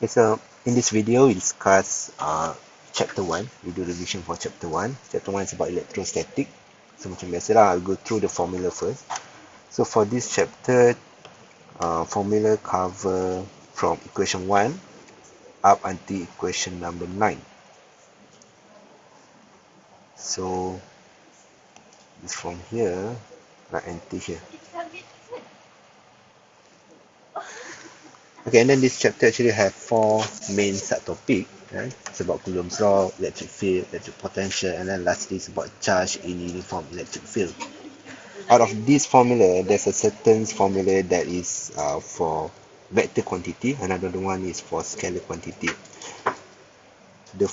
Okay, so in this video we discuss chapter 1. We do revision for chapter 1. Chapter 1 is about electrostatic. So macam biasalah, I'll go through the formula first. So for this chapter, formula cover from equation 1 up until equation number 9. So it's from here right until here. Okay, and then this chapter actually have 4 main subtopic. Right? It's about Coulomb's law, electric field, electric potential, and then lastly it's about charge in uniform electric field. Out of this formula, there's a certain formula that is for vector quantity, another one is for scalar quantity. The,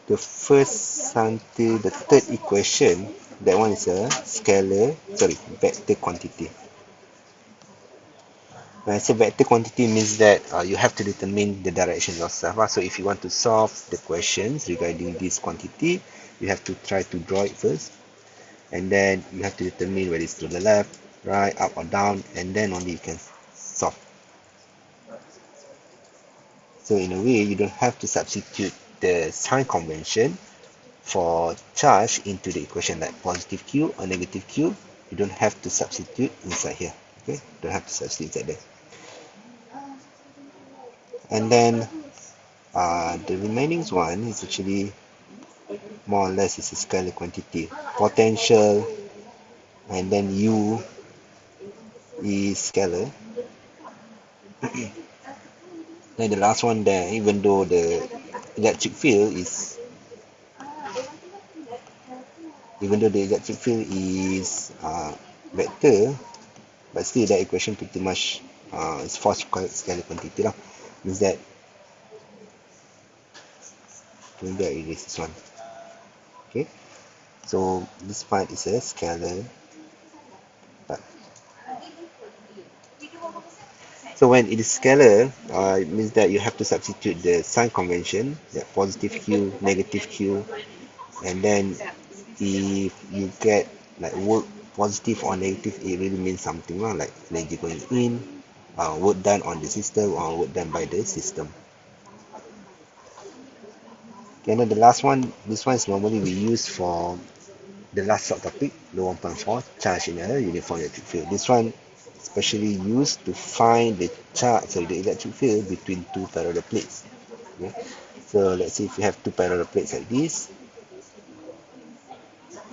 the first until the third equation, that one is a vector quantity. When I say vector quantity means that you have to determine the direction yourself. So if you want to solve the questions regarding this quantity, you have to try to draw it first, and then you have to determine whether it's to the left, right, up or down, and then only you can solve. So in a way, you don't have to substitute the sign convention for charge into the equation, like positive Q or negative Q. You don't have to substitute inside here. Okay, don't have to substitute inside there. And then the remaining one is actually more or less is a scalar quantity. Potential, and then U is scalar. Then the last one there, even though the electric field is vector, but still that equation pretty much is for scalar quantity lah. Means that maybe I erase this one. Okay, so this part is a scalar part. So when it is scalar, it means that you have to substitute the sign convention, that positive Q, negative Q, and then if you get like work positive or negative, it really means something lah, like energy going in, work done on the system or work done by the system. Okay, and then the last one, this one is normally we use for the last subtopic, the 1.4, charge in a uniform electric field. This one especially used to find the the electric field between two parallel plates. Okay? So let's say if you have two parallel plates like this,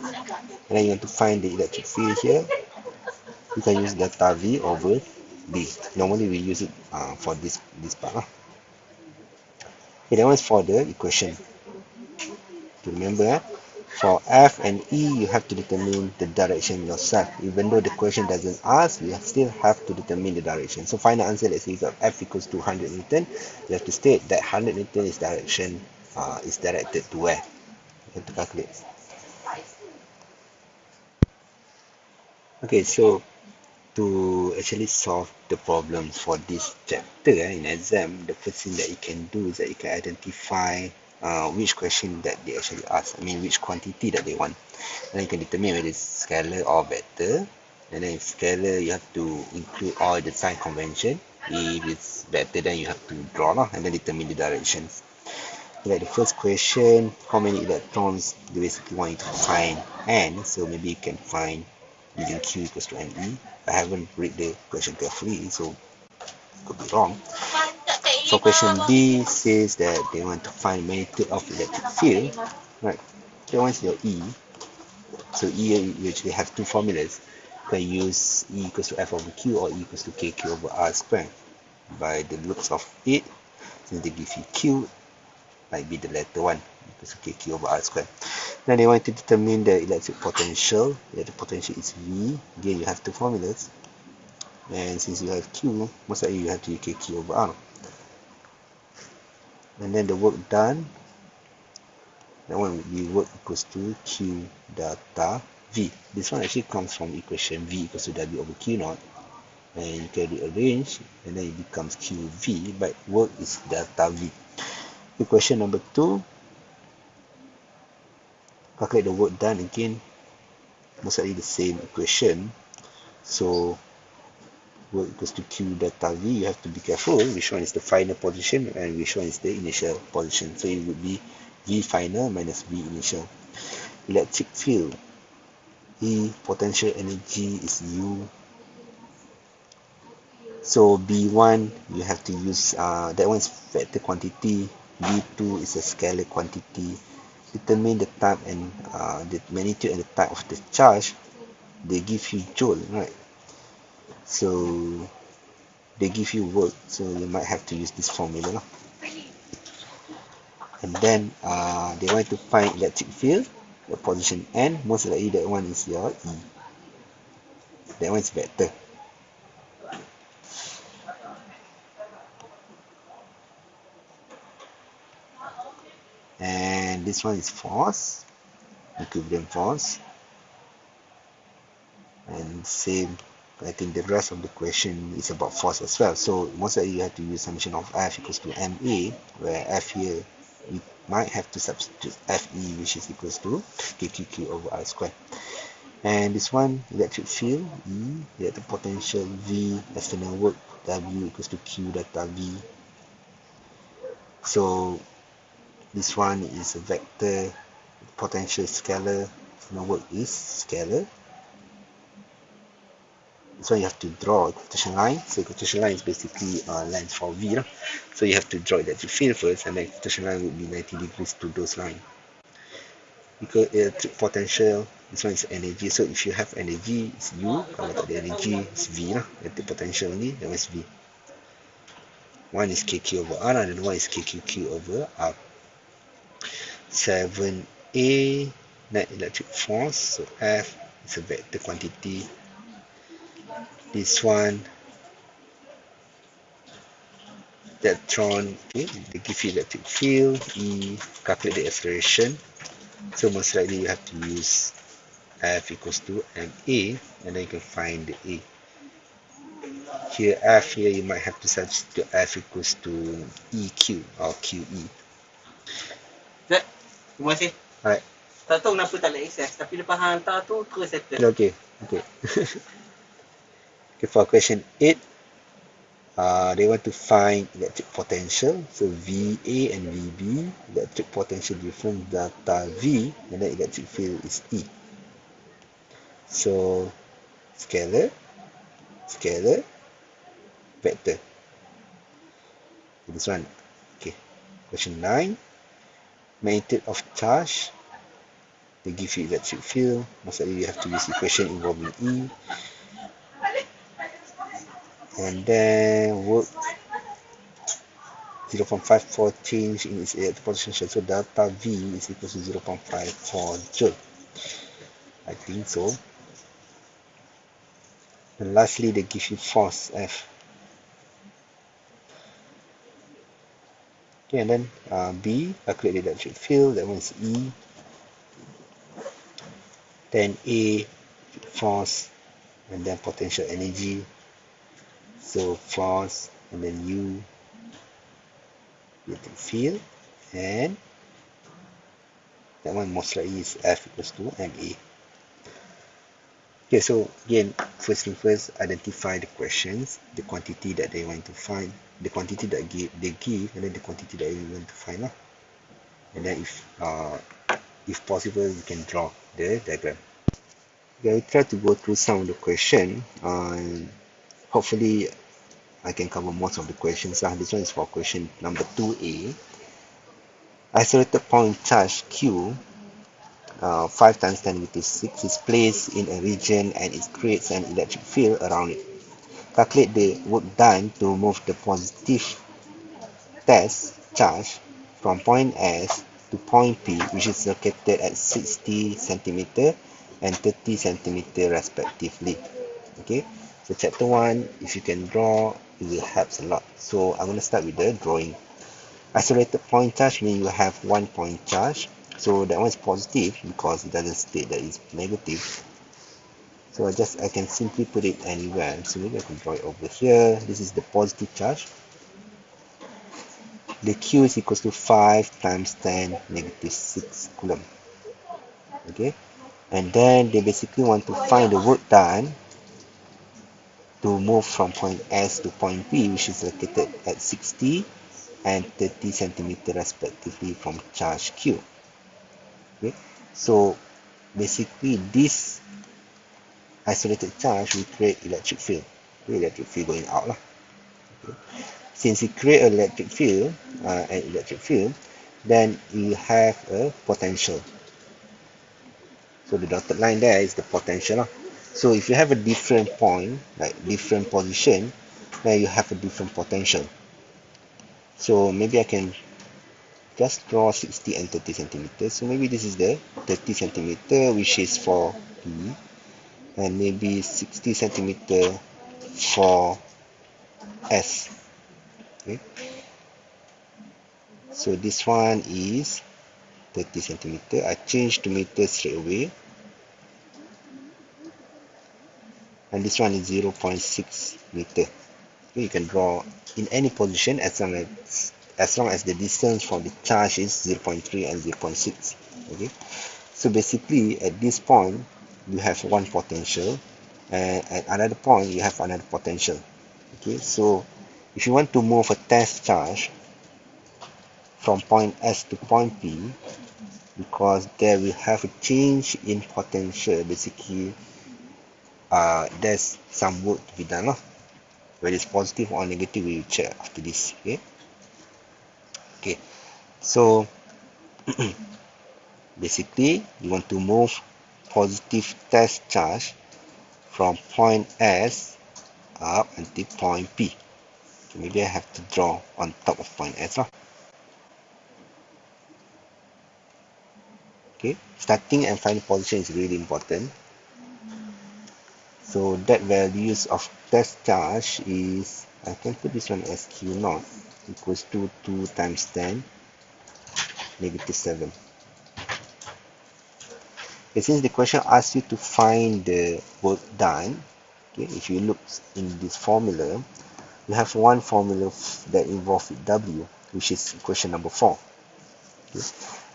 and then you want to find the electric field here, you can use delta V over D. Normally we use it for this part. Okay, that one is for the equation. To remember, for F and E, you have to determine the direction yourself. Even though the question doesn't ask, you still have to determine the direction. So find the answer. Let's say you got F equals to 100 Newton. You have to state that 100 Newton is directed to where. You have to calculate. Okay, so to actually solve the problems for this chapter in exam, the first thing that you can do is that you can identify which question that they actually ask. I mean, which quantity that they want. And then you can determine whether it's scalar or vector. And then if scalar, you have to include all the sign convention. If it's vector, then you have to draw lah, and then determine the directions. Like the first question, how many electrons they basically want you to find N. So maybe you can find using Q equals to NE. I haven't read the question carefully, so it could be wrong. So question B says that they want to find magnitude of electric field. Right. That one's your E. So E, you actually have two formulas. You can use E equals to F over Q or E equals to KQ over R squared. By the looks of it, since they give you Q, might be the latter one, equals to KQ over R squared. Now they want to determine the electric potential. The potential is V. Again, you have two formulas. And since you have Q, most likely you have to use KQ over R. And then the work done, that one would be work equals to Q delta V. This one actually comes from equation V equals to W over Q naught. And you can rearrange, and then it becomes QV, but work is delta V. Equation number 2, calculate the work done again, most likely the same equation. So work equals to Q delta V, you have to be careful which one is the final position and which one is the initial position. So it would be V final minus V initial. Electric field, E, potential energy is U. So B1 you have to use that one is vector quantity, B2 is a scalar quantity. Determine the type and the magnitude and the type of the charge. They give you joule, right? So they give you work, so you might have to use this formula lah. And then they want to find electric field, the position N, most likely that one is your E. That one is vector. And this one is force, equivalent force. And same, I think the rest of the question is about force as well. So most likely you have to use summation of F equals to MA, where F here you might have to substitute FE, which is equals to KQQ over R squared. And this one, electric field, E, electric potential, V, external work, W equals to Q delta V. So this one is a vector, potential scalar, external work is scalar. So you have to draw a quotation line. So quotation line is basically length for V. So you have to draw electric field first, and then quotation line would be 90 degrees to those lines. Because electric potential, this one is energy. So if you have energy, it's U. Kalau tak ada energy, it's V lah. Electric potential only, that one is V. One is KQ over R, and one is KQQ over R. 7A, net electric force. So F is a vector quantity. This one, electron, okay, they give you electric field, E, calculate the acceleration. So most likely you have to use F equals to MA, and then you can find the A. Here F here you might have to substitute F equals to EQ or QE. Terima kasih. Alright. Tak tahu kenapa tak nak access, tapi lepas hantar tu terus settle. Okay. Okay, for question 8, they want to find electric potential. So VA and VB, electric potential difference delta V, and then electric field is E. So scalar, scalar, vector. This one. Okay. Question 9. Magnitude of charge. They give you electric field. Most likely you have to use equation involving E. And then work 0.54 change in its electric potential. So delta V is equal to 0.54 joule. I think so. And lastly, they give you force F. Okay, and then B, calculate the electric field. That one is E. Then A, force, and then potential energy. So force, and then U, electric field, and that one most likely is F equals to MA. Okay, so again, first thing first, identify the questions, the quantity that they want to find, the quantity that they give, and then the quantity that you want to find. And then if possible, you can draw the diagram. Okay, I will try to go through some of the question. Hopefully, I can cover most of the questions. This one is for question number 2A. Isolated point charge Q, 5 times 10 negative 6, is placed in a region and it creates an electric field around it. Calculate the work done to move the positive test charge from point S to point P, which is located at 60 cm and 30 cm respectively. Okay, so chapter 1, if you can draw, it will help a lot. So I'm going to start with the drawing. Isolated point charge means you have one point charge. So that one is positive because it doesn't state that it's negative. So I can simply put it anywhere. So maybe I can draw it over here. This is the positive charge. The Q is equals to 5 times 10 negative 6 coulomb. Okay, and then they basically want to find the work done to move from point S to point P, which is located at 60 and 30 centimeter respectively from charge Q. Okay, so basically this isolated charge will create electric field. The electric field going out lah. Okay. Since it create an electric field, then you have a potential. So the dotted line there is the potential lah. So if you have a different point, like different position, then you have a different potential. So maybe I can just draw 60 and 30 centimeters. So maybe this is the 30 centimeter, which is for P, and maybe 60 centimeter for S. Okay. So this one is 30 centimeter. I change to meter straight away, and this one is 0.6 meter. Okay, you can draw in any position as long as the distance from the charge is 0.3 and 0.6. Okay, so basically at this point you have one potential, and at another point you have another potential. Okay, so if you want to move a test charge from point S to point P, because there will have a change in potential, basically there's some work to be done lah. Whether it's positive or negative, we will check after this. Okay, so basically you want to move positive test charge from point S up until point P. Okay, maybe I have to draw on top of point S lah. Okay, starting and final position is really important. So that values of test charge is, I can put this one as Q naught equals to 2 times 10 negative 7. Okay, since the question asks you to find the work done, okay, if you look in this formula, you have one formula that involves W, which is equation number 4. Okay.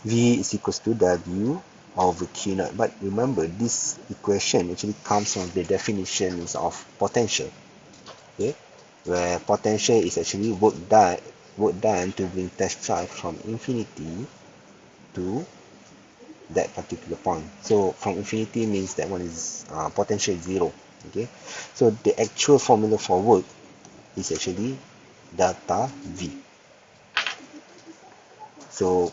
V is equals to W over Q naught. But remember, this equation actually comes from the definitions of potential. Okay, where potential is actually work done to bring test charge from infinity to that particular point. So from infinity means that one is potential is 0. Okay, so the actual formula for work is actually delta V. So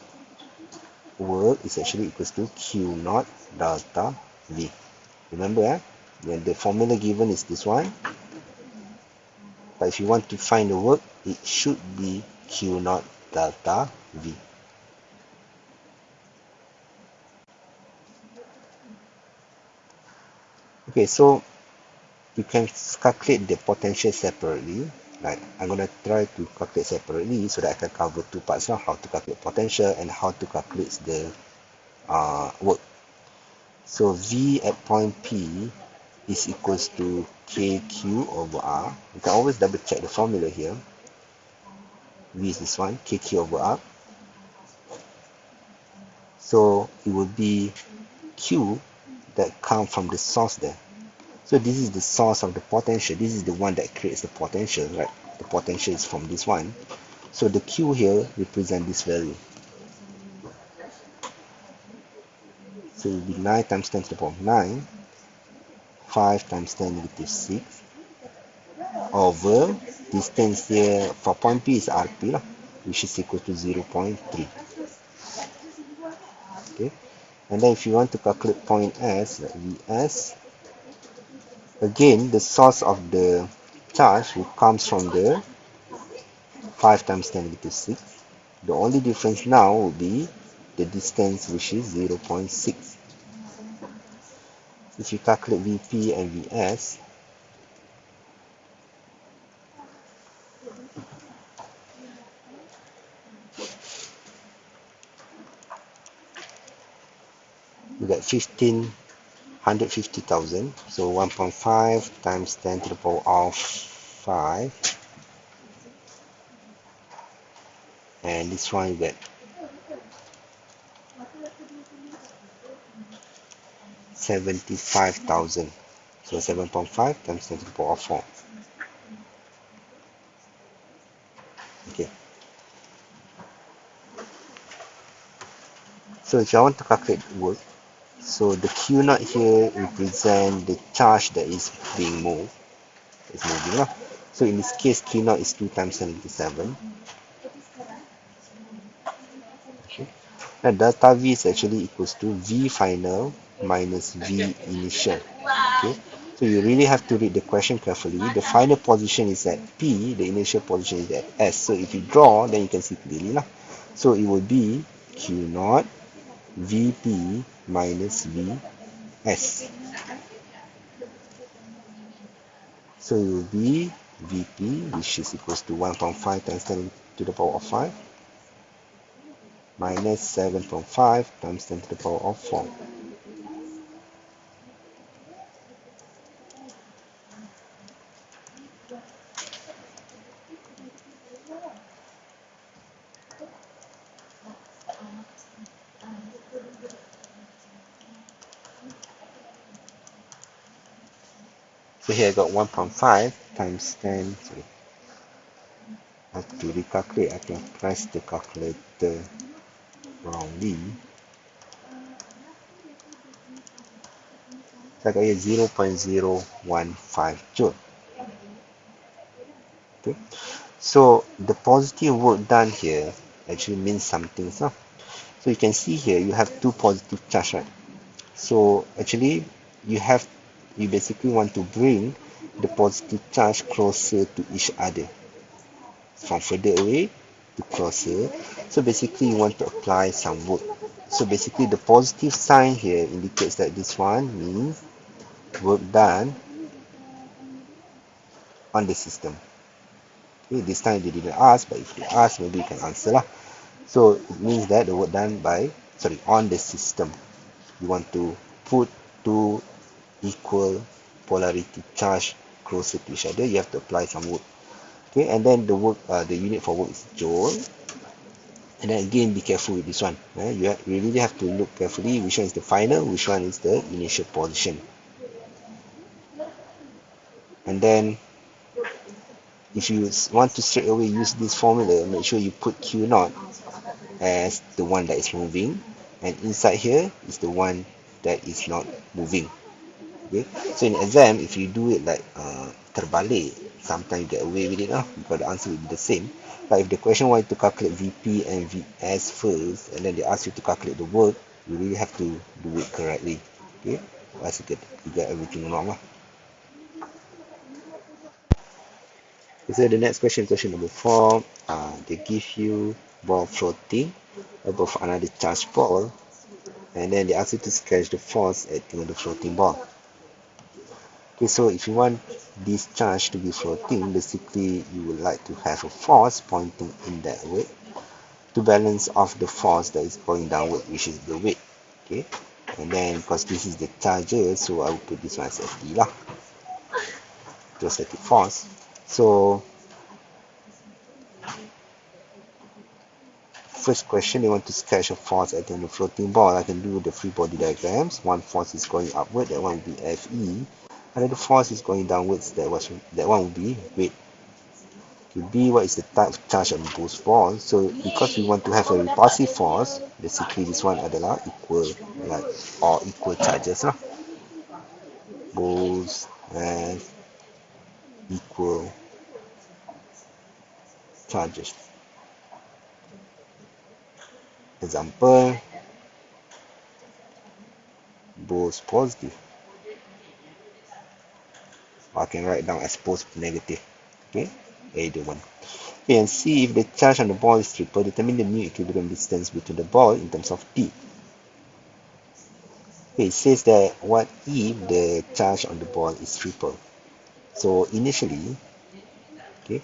work is actually equals to Q naught delta V. Remember, when the formula given is this one, but if you want to find the work, it should be Q naught delta V. Okay, so you can calculate the potential separately. Like I'm gonna try to calculate separately so that I can cover two parts now: how to calculate potential and how to calculate the work. So V at point P is equals to KQ over R. You can always double check the formula here. V is this one, KQ over R. So it will be Q that comes from the source there. So this is the source of the potential. This is the one that creates the potential, right? The potential is from this one. So the Q here represents this value. So it will be 9 times 10 to the power of 9, 5 times 10 negative 6, over distance here for point P is RP lah, which is equal to 0.3. Okay, and then if you want to calculate point S, like Vs, again the source of the charge comes from the 5 times 10 negative 6. The only difference now will be the distance, which is 0.6. If you calculate Vp and Vs, you get 150,000. So 1.5 times 10 to the power of 5, and this one you get 75,000. So 7.5 times 10 to the power of 4. Okay. So if I want to calculate work, so the Q naught here represent the charge that is being moved. It's moving lah. So in this case, Q naught is 2 times 10^7. Okay. Now delta V is actually equals to V final minus V initial. Okay. So you really have to read the question carefully. The final position is at P, the initial position is at S. So if you draw, then you can see clearly lah. So it will be Q naught Vp minus Vs. So it will be Vp, which is equals to 1.5 times 10 to the power of 5 minus 7.5 times 10 to the power of 4. So here I got 1.5 times 10. Sorry, I have to recalculate. I can press the calculator wrongly. So I got here 0.015 joule. Okay. So the positive work done here actually means something. So you can see here you have two positive charge, right? So actually you basically want to bring the positive charge closer to each other, from further away to closer. So basically you want to apply some work. So basically the positive sign here indicates that this one means work done on the system. Okay, this time they didn't ask, but if they ask, maybe you can answer lah. So it means that the work done on the system. You want to put two equal polarity charge closer to each other. You have to apply some work. Okay, and then the unit for work is joule. And then again, be careful with this one. You really have to look carefully which one is the final, which one is the initial position. And then if you want to straight away use this formula, make sure you put Q naught as the one that is moving, and inside here is the one that is not moving. Okay, so in exam, if you do it like terbalik, sometimes you get away with it because the answer will be the same. But if the question want to calculate Vp and Vs first, and then they ask you to calculate the work, you really have to do it correctly. Okay, once you get everything wrong lah. So the next question number 4. They give you ball floating above another charged ball, and then they ask you to sketch the force acting on the floating ball. Okay, so if you want this charge to be floating, basically you would like to have a force pointing in that way to balance off the force that is going downward, which is the weight. Okay, and then because this is the charger, so I will put this one as FD lah, electrostatic force. So first question, they want to sketch a force acting on the floating ball. I can do the free body diagrams. One force is going upward, that one will be Fe. Another force is going downwards, that one will be weight. Okay, B, what is the type of charge on both balls? So because we want to have a repulsive force, basically this one adalah equal charges lah. Both have equal charges. Example, both positive. I can write down as both negative. Okay, either one. Okay, and see if the charge on the ball is triple. Determine the mu equilibrium distance between the ball in terms of T. Okay, it says that what if the charge on the ball is triple? So initially I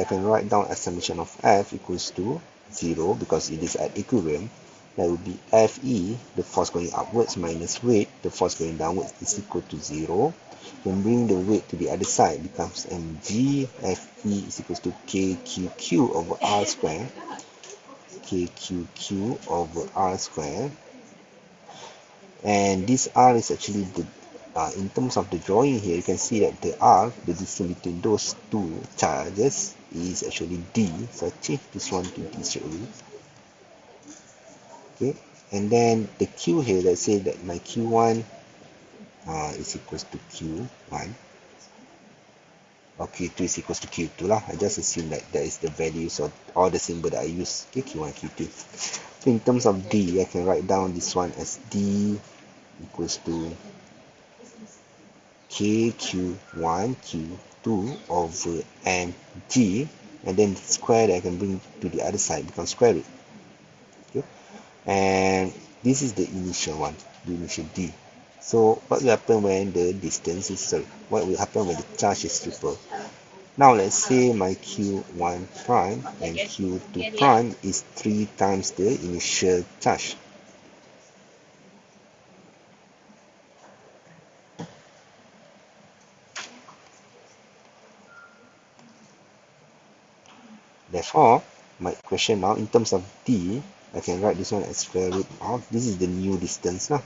can write down as summation of F equals to 0 because it is at equilibrium. That would be Fe, the force going upwards, minus weight, the force going downwards, is equal to 0. Then bring the weight to the other side, becomes mg. Fe is equals to kqq over r square. kqq over r square. And this r is actually in terms of the drawing here, you can see that the arc, the distance between those two charges is actually D. So I change this one to D straight away. Okay, and then the Q here, let's say that my Q1 is equals to Q1, or Q2 is equals to Q2 lah. I just assume that that is the values of all the symbol that I use. Okay, Q1, Q2. So in terms of D, I can write down this one as D equals to KQ1 Q2 over mg, and then square that I can bring to the other side becomes square root. Okay, and this is the initial one, the initial D. So what will happen when the distance is, what will happen when the charge is triple? Now let's say my Q1 prime and Q2 prime is 3 times the initial charge. Therefore, my equation now in terms of D, I can write this one as square root of, this is the new distance lah.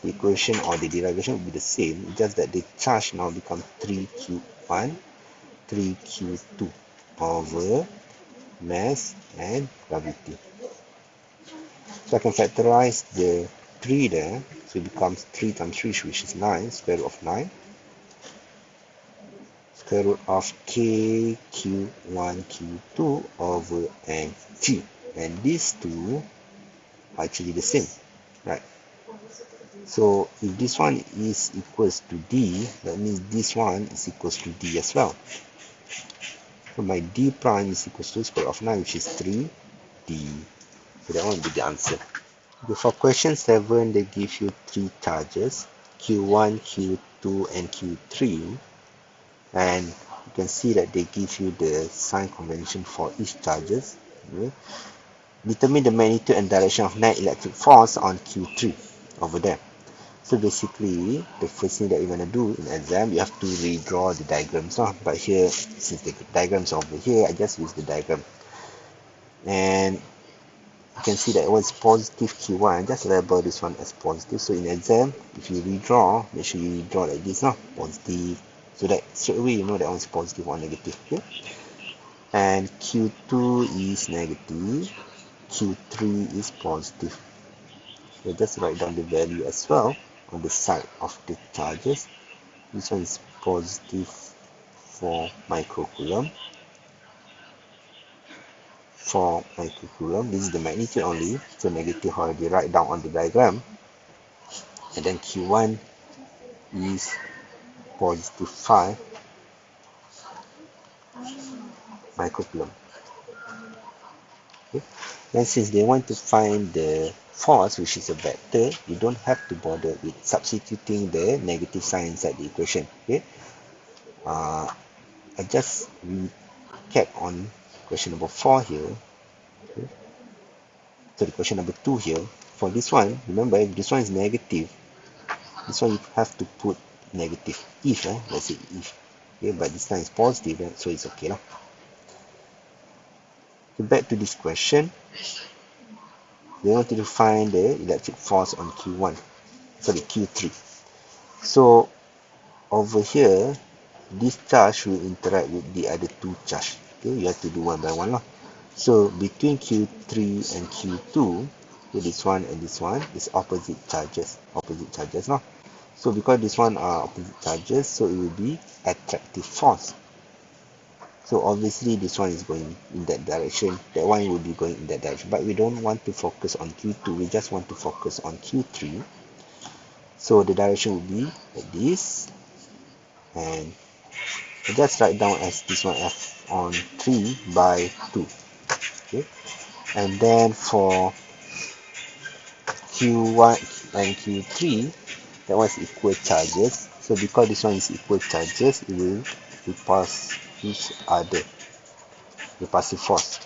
The equation or the derivation will be the same, just that the charge now becomes 3Q1, 3Q2 over mass and gravity. So I can factorize the 3 there, so it becomes 3 times 3, which is 9, square root of 9, square root of k q1 q2 over mg, and these two are actually the same, right? So if this one is equals to D, that means this one is equals to D as well. So my D prime is equals to square root of 9, which is 3D. So that one will be the answer. Okay, for question 7, they give you 3 charges, Q1, Q2 and Q3, and you can see that they give you the sign convention for each charges. Okay. Determine the magnitude and direction of net electric force on Q3 over there. So basically, the first thing that you're going to do in exam, you have to redraw the diagrams. But here, since the diagrams are over here, I just use the diagram. And you can see that was positive Q1, just label this one as positive. So in exam, if you redraw, make sure you redraw like this, positive, so that straight away you know that one is positive or negative. Okay? And Q2 is negative, Q3 is positive. So just write down the value as well on the side of the charges. This one is positive 4 microcoulomb. 4 microcoulomb. This is the magnitude only, so negative already write down on the diagram. And then Q1 is positive 5 microcoulomb. Okay. Then since they want to find the force, which is a vector, you don't have to bother with substituting the negative sign inside the equation. Okay. I just recap on question number 4 here. Okay. So the question number 2 here. For this one, remember if this one is negative, this one you have to put negative if, let's say if. Okay, but this time is positive, so it's okay lah. So back to this question, they wanted to find the electric force on Q3. So over here, this charge will interact with the other two charge. Okay, you have to do one by one lah. So between Q3 and Q2, okay, this one and this one is opposite charges lah. So because this one are opposite charges, so it will be attractive force. So obviously this one is going in that direction, that one will be going in that direction, but we don't want to focus on Q2, we just want to focus on Q3. So the direction will be like this, and I just write down as this one F on 3 by 2. Okay, and then for Q1 and Q3, that one is equal charges. So because this one is equal charges, it will repulse each other, repulsive force.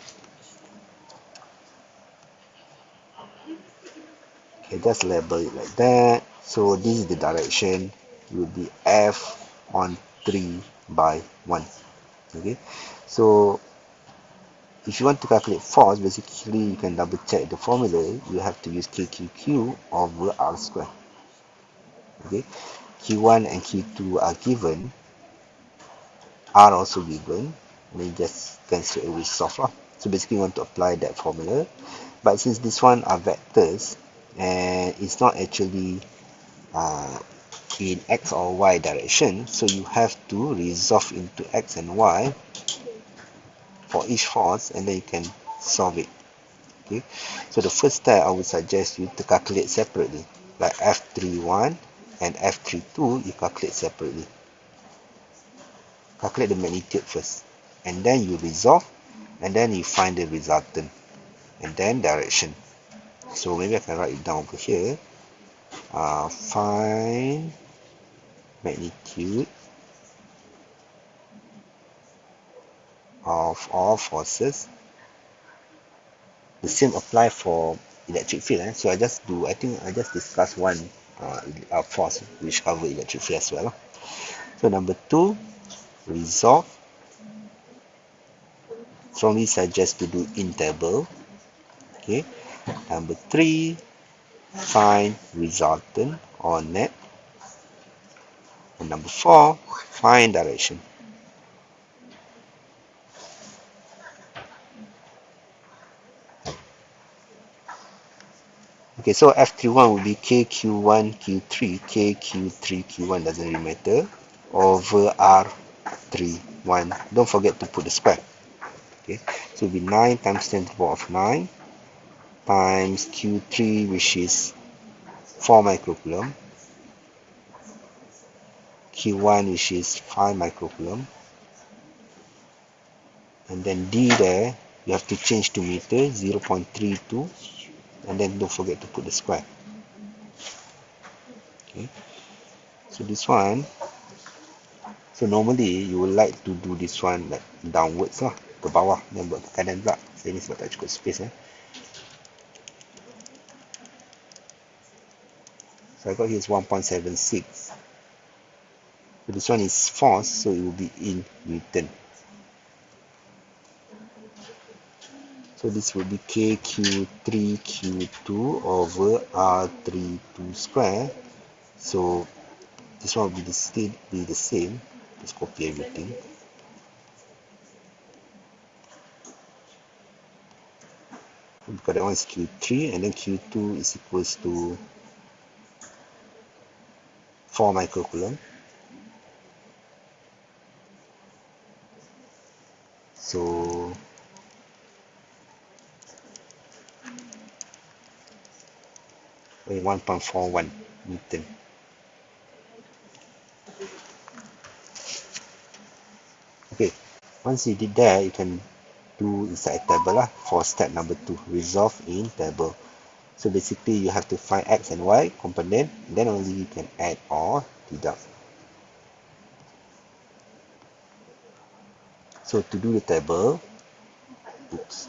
Okay, just label it like that. So this is the direction, it will be F on 3 by 1. Okay, so if you want to calculate force, basically you can double check the formula. You have to use KQQ over R square. Okay, Q1 and Q2 are given, are also given, and then just can straight away solve lah. So basically you want to apply that formula, but since this one are vectors and it's not actually in x or y direction, so you have to resolve into x and y for each force, and then you can solve it. Okay, so the first step I would suggest you to calculate separately, like F31 and F32 you calculate separately. Calculate the magnitude first, and then you resolve, and then you find the resultant, and then direction. So maybe I can write it down over here. Find magnitude of all forces. The same apply for electric field. So I think I just discuss one force which cover electric field as well. So number 2, resolve. Strongly suggest to do in table. Okay. Number 3, find resultant or net. And number 4, find direction. Okay, so F31 will be KQ1 Q3, KQ3 Q1 doesn't really matter, over R31. Don't forget to put the square. Okay, so it will be 9 times 10 to the power of 9 times Q3, which is 4 microcoulomb, Q1, which is 5 microcoulomb, and then D there, you have to change to meter, 0.32, and then don't forget to put the square. Okay, so this one, so normally you would like to do this one like downwards lah, ke bawah, dan buat ke kanan pula. Saya ni sebab tak cukup space So I got here is 1.76. So this one is force, so it will be in Newton. So this will be KQ3Q2 over R32 square. So this one will be still be the same. Just copy everything. Because that one is Q3, and then Q2 is equals to 4 microcoulomb. So 1.41 Newton. Okay, once you did that, you can do inside a table lah for step number 2, resolve in table. So basically you have to find x and y component, then only you can add or deduct. So to do the table, oops,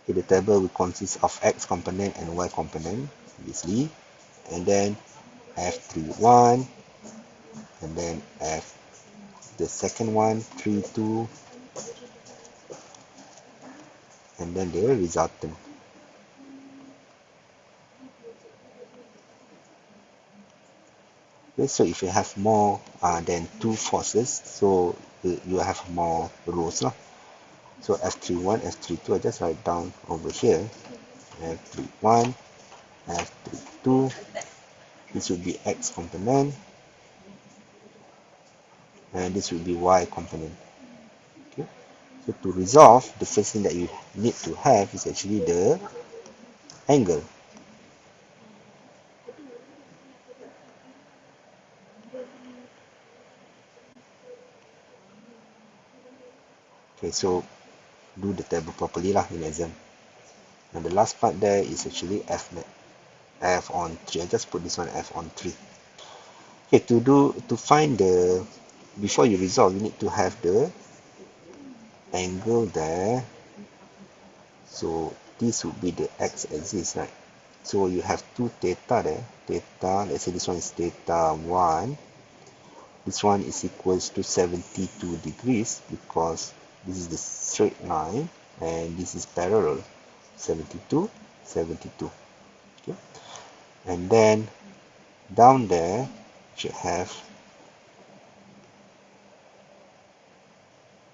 okay, the table will consist of x component and y component, obviously, and then F31, and then F the second one 32, and then the resultant. Okay, so if you have more than 2 forces, so you have more rows lah. So F31, F32, I just write down over here. F31, F32, this will be X component, and this will be Y component. Okay. So to resolve, the first thing that you need to have is actually the angle. Okay, so do the table properly lah in exam. And the last part there is actually F on 3. I just put this one F on 3. Okay, to find the, before you resolve, you need to have the angle there. So this would be the x-axis, right? So you have 2 theta there. Theta, let's say this one is theta 1. This one is equals to 72 degrees because this is the straight line and this is parallel. 72, 72. Okay. And then down there should have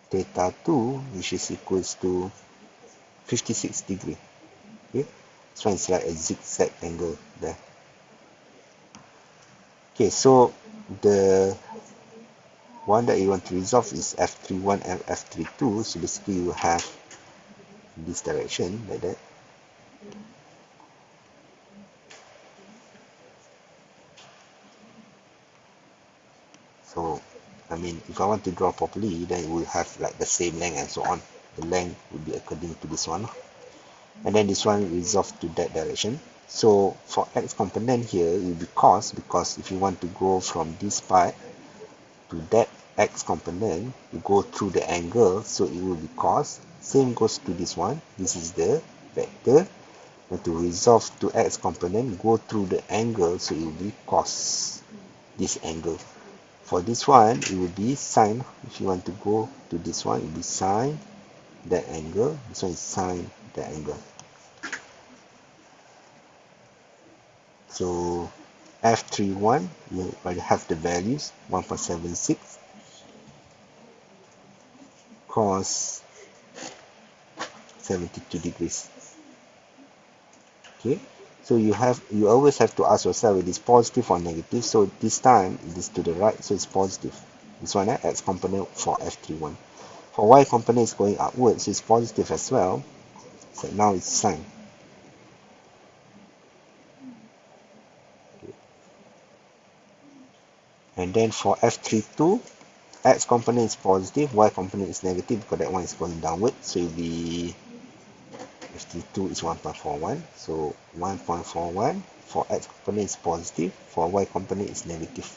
theta 2, which is equals to 56 degree. Okay, this one is like a zigzag angle there. Okay, so the one that you want to resolve is f31 and f32. So basically you have this direction like that. So I mean, if I want to draw properly, then it will have like the same length and so on. The length will be according to this one, and then this one resolve to that direction. So for x component here, it will be cos, because if you want to go from this part to that x component, you go through the angle, so it will be cos. Same goes to this one. This is the vector. And to resolve to x component, go through the angle, so it will be cos this angle. For this one, it will be sine. If you want to go to this one, it will be sine that angle. This one is sine that angle. So f31, you already have the values, 1.76 cos 72 degrees. Okay, so you always have to ask yourself, it is positive or negative. So this time it is to the right, so it's positive. This one, x component for f31. For y component is going upwards, so it's positive as well. So now it's sine. And then for f32, x component is positive, y component is negative, because that one is going downward. So it will be f32 is 1.41. So 1.41 for x component is positive, for y component is negative.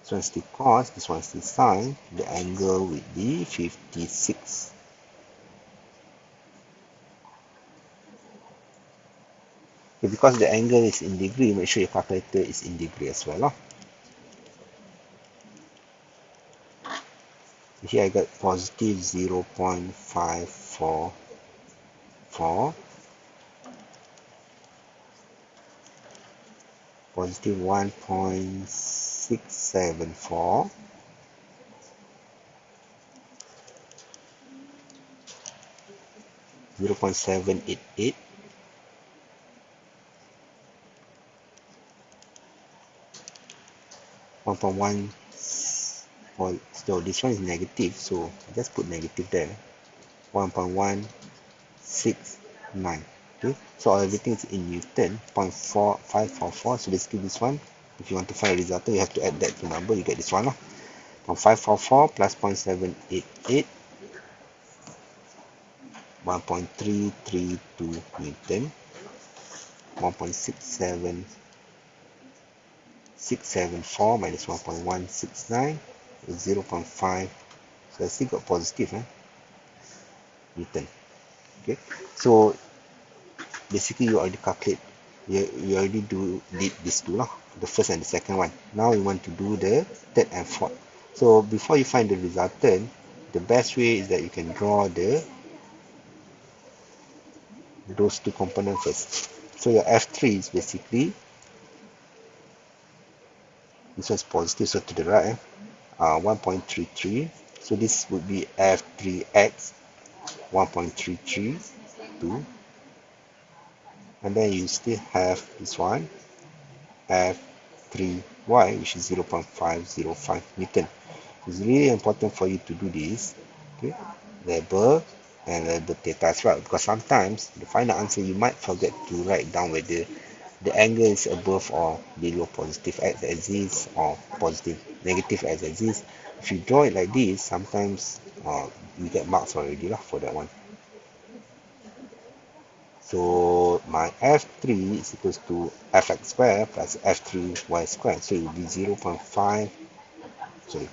This one is the cos, this one is the sine. The angle will be 56. Okay, because the angle is in degree, make sure your calculator is in degree as well. Here I got positive 0.544, positive 1.674, zero point 0.788, 1.1. So this one is negative, so just put negative there. 1.169. Okay, so everything is in Newton. 0.4544. So basically this one, if you want to find a resultant, you have to add that to number, you get this one. 0.544 plus 0.788, 1.332 Newton. 1.674 minus 1.169 is 0.5. So I still got positive Newton. Okay, so basically you already calculate, you already did these two, the first and the second one. Now you want to do the third and fourth. So before you find the resultant, the best way is that you can draw those two components first. So your f3 is basically, this one is positive, so to the right, 1.33. so this would be f3x 1.332, and then you still have this one f3y, which is 0.505 Newton. It's really important for you to do this, okay, label and label theta as well, because sometimes the final answer you might forget to write down whether the angle is above or below positive x-axis or positive negative x-axis. If you draw it like this, sometimes you get marks already for that one. So my f3 is equals to fx square plus f3y square. So it will be 0.5, sorry,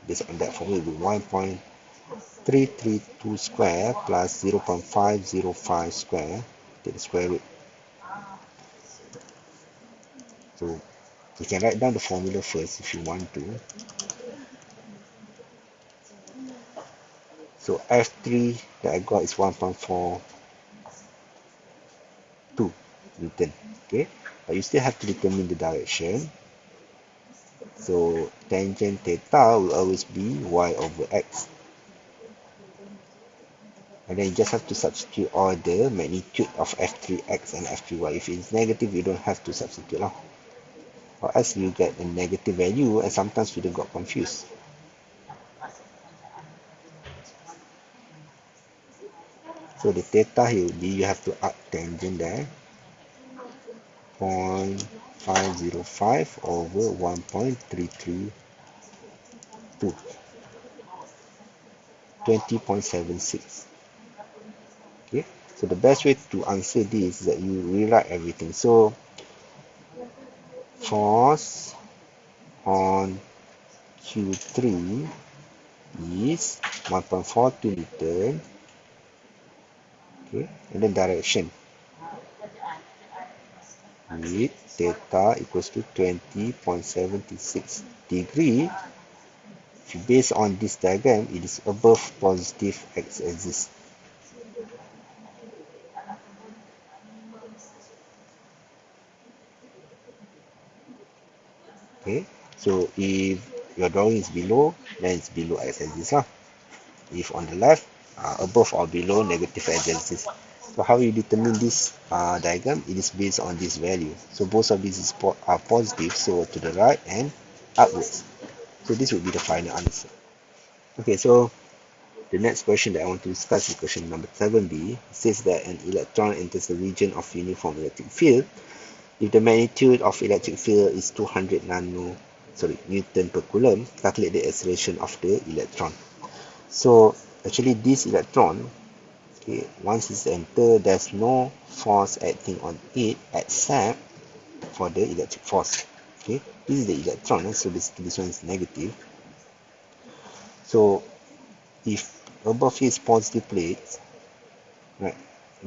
based on that formula, it will be 1.332 square plus 0.505 square, take the square root. So you can write down the formula first if you want to. So f3 that I got is 1.42 Newton. Okay, but you still have to determine the direction. So tangent theta will always be y over x. And then you just have to substitute all the magnitude of f3x and f3y. If it's negative, you don't have to substitute lah. Or else you get a negative value and sometimes students got confused. So the theta here will be, you have to add tangent there, 0.505 over 1.332, 20.76. Okay, so the best way to answer this is that you rewrite everything. So force on Q3 is 1.42 Newton. Okay, and then direction with theta equals to 20.76 degree. If you base on this diagram, it is above positive x-axis. Okay, so if your drawing is below, then it's below x-axis lah. If on the left, above or below negative x-axis. So how you determine this diagram? It is based on this value. So both of these are positive, so to the right and upwards. So this would be the final answer. Okay, so the next question that I want to discuss is question number 7b. It says that an electron enters the region of uniform electric field. If the magnitude of electric field is 200 Newton per coulomb, calculate the acceleration of the electron. So actually this electron, okay, once it's entered, there's no force acting on it except for the electric force. Okay, this is the electron, so this one is negative. So if above here is positive plates, right,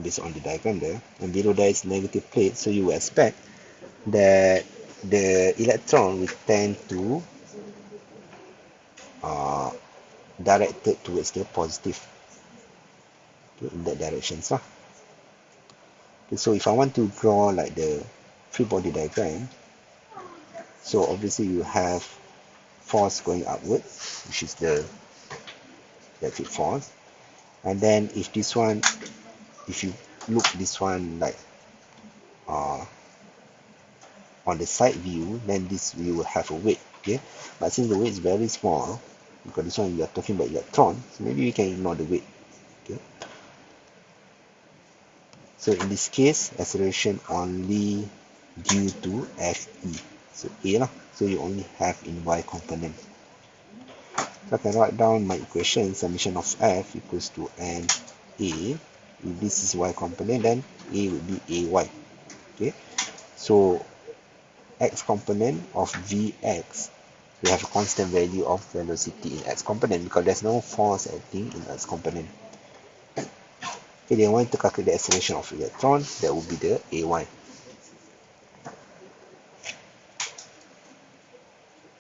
based on the diagram there, and below there is negative plate, so you will expect that the electron will tend to directed towards the positive, okay, in that direction. Okay, so if I want to draw like the free body diagram, so obviously you have force going upwards, which is the electric force, and then if this one, if you look this one like on the side view, then this view will have a weight. Okay, but since the weight is very small, because this one we are talking about electron, so maybe we can ignore the weight. Okay, so in this case, acceleration only due to Fe, so A lah, so you only have in y component. So I can write down my equation, summation of F equals to NA. If this is y component, then A would be AY. Okay, so x component of Vx, we have a constant value of velocity in x component because there's no force acting in x component. Okay, then want to calculate the acceleration of electron, that would be the AY.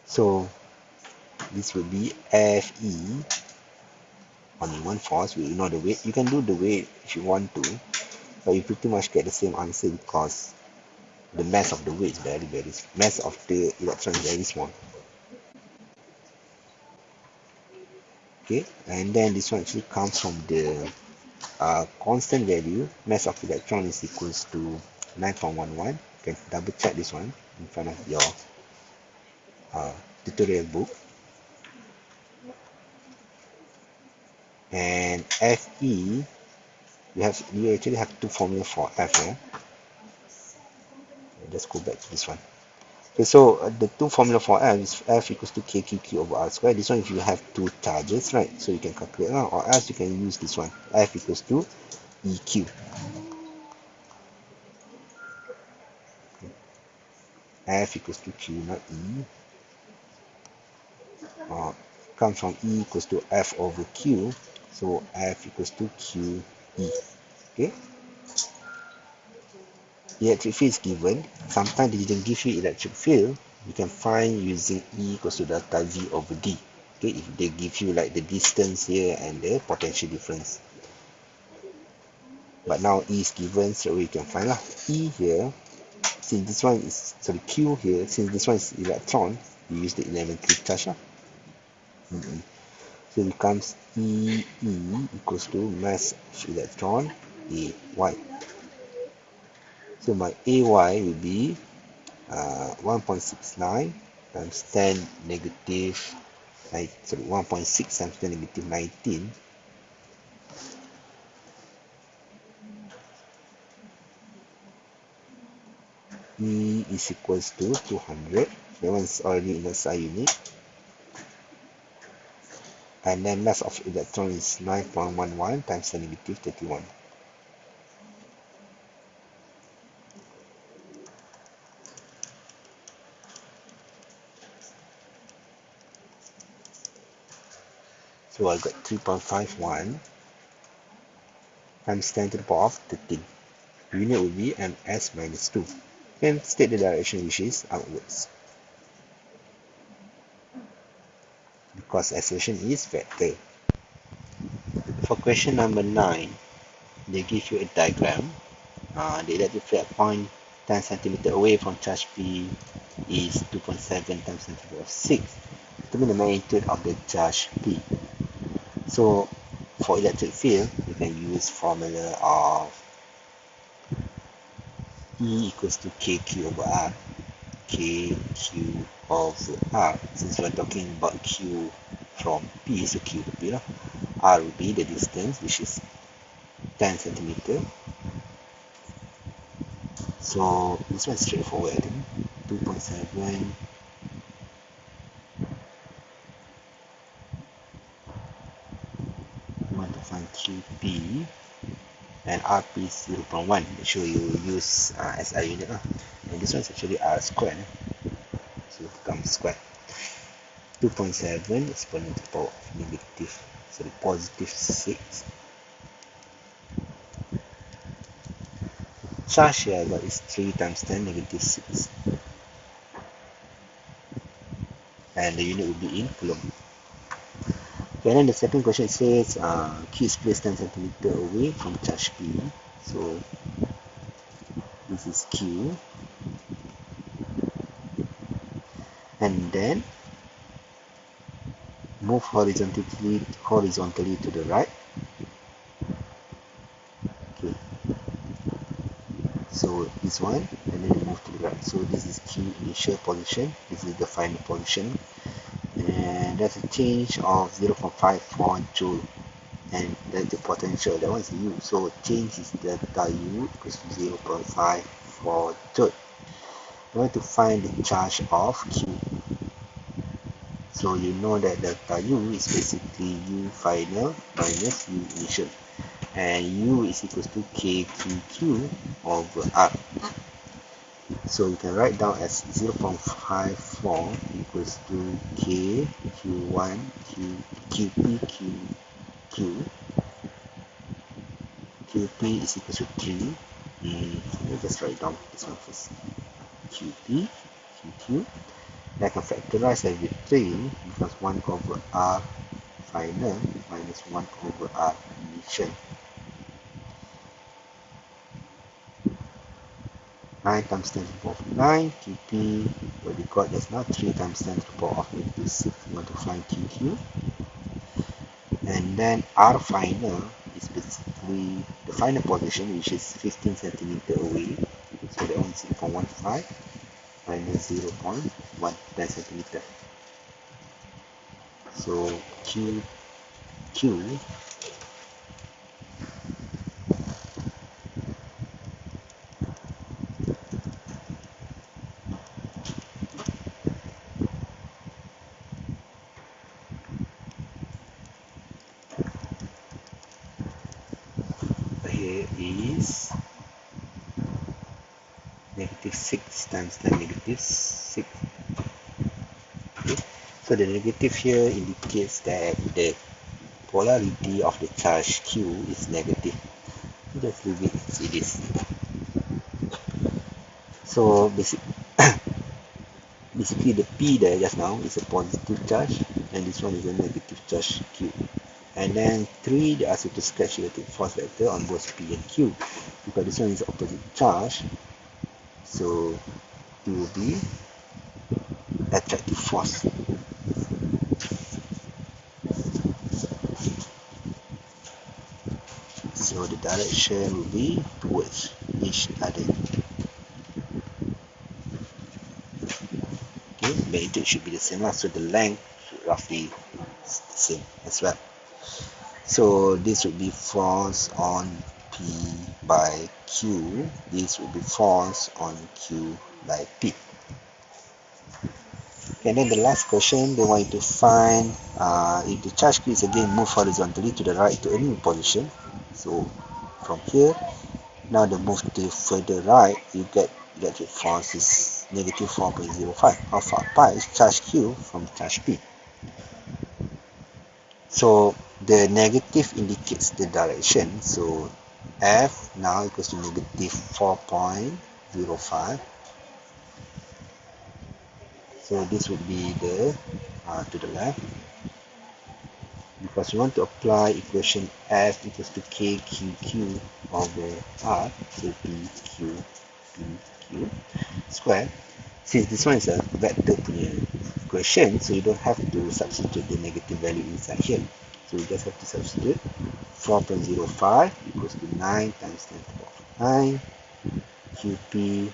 So this will be Fe, only one force, we ignore the weight. You can do the weight if you want to, but you pretty much get the same answer because the mass of the weight is very mass of the electron is very small. Okay, and then this one actually comes from the constant value. Mass of electron is equals to 9.11. You can double check this one in front of your tutorial book. And Fe, you actually have two formulas for F. Let's go back to this one. Okay, so the two formula for F is F equals to KQQ over R square. This one if you have two charges, right? So you can calculate now, or else you can use this one. F equals to EQ. F equals to Q, not E. Comes from E equals to F over Q. So F equals to QE. Okay. Electric field is given. Sometimes they didn't give you electric field. You can find using E equals to delta V over D. Okay, if they give you like the distance here and the potential difference. But now E is given, so we can find lah. E here since this one is Q here, since this one is electron, we use the elementary charge lah. So it becomes E equals to mass of electron AY. So my AY will be 1.69 times 10 negative 1.6 times 10 negative 19 E is equals to 200. That one's already in the SI unit. And then mass of electron is 9.11 times 10 negative 31. So I got 3.51 times 10 to the power of 13. Unit will be ms minus 2. Then state the direction, which is outwards, because acceleration is vector. For question number 9, they give you a diagram. The electric field at point 10 cm away from charge P is 2.7 times 10 to the power of 6. Determine the magnitude of the charge P. So for electric field, you can use formula of E equals to KQ over R. KQ over R. Since we are talking about Q from P, so Q to P, R will be the distance, which is 10 centimeter. So this one is straightforward, I think. 2.7 you want to find QP and RP is 0.1. Make sure you use SI unit. And this one is actually R squared. So it becomes squared. 2.7 exponent to the power of negative, sorry, positive 6. Charge here I got is 3 times 10 negative 6. And the unit will be in coulomb. Okay, and then the second question says Q is placed 10 cm away from charge P. So this is Q. And then move horizontally to the right. Okay. So this one, and then move to the right. So this is Q initial position. This is the final position. And that's a change of 0.54 joule. And that's the potential, that one is U. So change is delta U equals to 0.54 joule. We want to find the charge of Q. So you know that delta U is basically U final minus U initial. And U is equals to KQQ over R. So you can write down as 0.54 equals to KQ1 QP QQ. QP is equals to 3. Let me just write down this one first. QP QQ. I can factorize everything because 1 over R final minus 1 over R initial. 9 times 10 to the power of 9, QP, what we got just now, 3 times 10 to the power of negative 6. We want to find QQ. And then R final is basically the final position, which is 15 centimeter away. So that one is 0.15 minus 0.1 centimeter. So QQ here is negative 6 times 10 negative 6. Okay. So the negative here indicates that the polarity of the charge Q is negative. Just leave it as it is. So basically the P there just now is a positive charge and this one is a negative charge Q. And then 3, they ask you to sketch electric force vector on both P and Q because this one is opposite charge. So it will be attractive force. So the direction will be towards each other. Okay, magnitude should be the same, so the length should roughly the same as well. So this would be force on P by Q. This would be force on Q by P. And then the last question, they want you to find if the charge Q is again moved horizontally to the right to a new position. So from here, now the move to further right, you get electric force is negative 4.05. How far apart is charge Q from charge P? So the negative indicates the direction. So F now equals to negative 4.05. So this would be the to the left, because we want to apply equation F equals to KQQ over R, so PQ square. Since this one is a vector punya equation, so you don't have to substitute the negative value inside here. So you just have to substitute 4.05 equals to 9 times 10 to the power 9. QP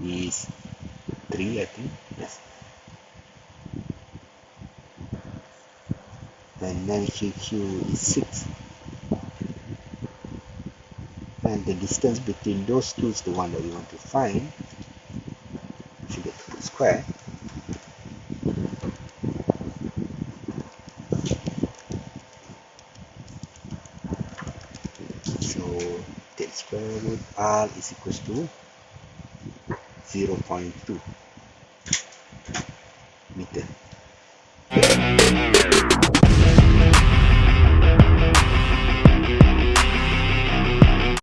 is 3, I think. Yes. And then QQ is 6. And the distance between those two is the one that we want to find. Forget to put square. So take square root R is equals to 0.2 meter.